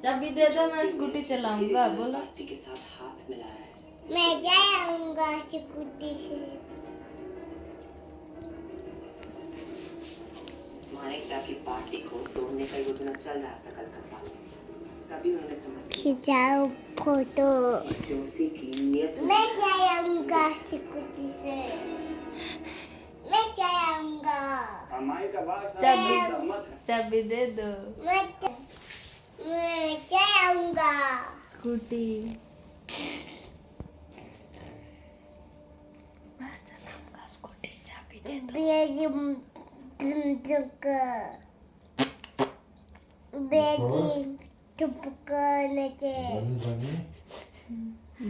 चाबी दे दो, मैं स्कूटी चलाऊंगा। बोलो। मैं जाऊंगा स्कूटी से। मानिकता की पार्टी को तोड़ने का योजना चल रहा था कलकत्ता में, तभी उन्होंने समझ खिंचाओ फोटो। जोशी की नियत मैं जाऊंगा स्कूटी से। मैं जाऊंगा। कमाई का बात चाबी सहमत है। चाबी दे दो। मैं जाऊंगा स्कूटी मैं चलाऊंगा स्कूटी। चाबी दे दो।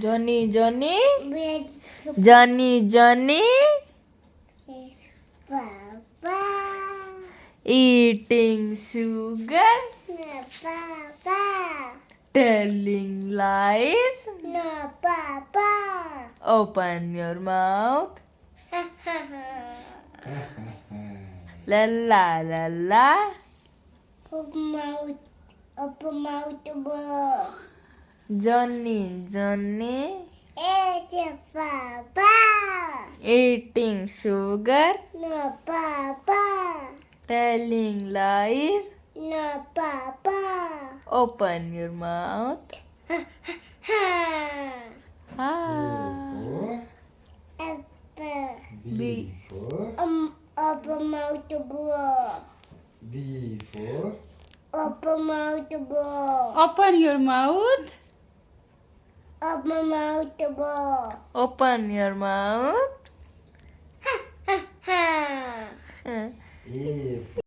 जॉनी जॉनी जॉनी जॉनी पापा eating sugar, पापा telling lies. no पापा Open your mouth. La la la la. open mouth bro. Johnny Johnny It's papa eating sugar, no papa telling lies. no papa Open your mouth. Ah. apple B open mouth bro. B for Open mouth bro. Open your mouth. Open mouth bro. Open your mouth. Ha. Huh. A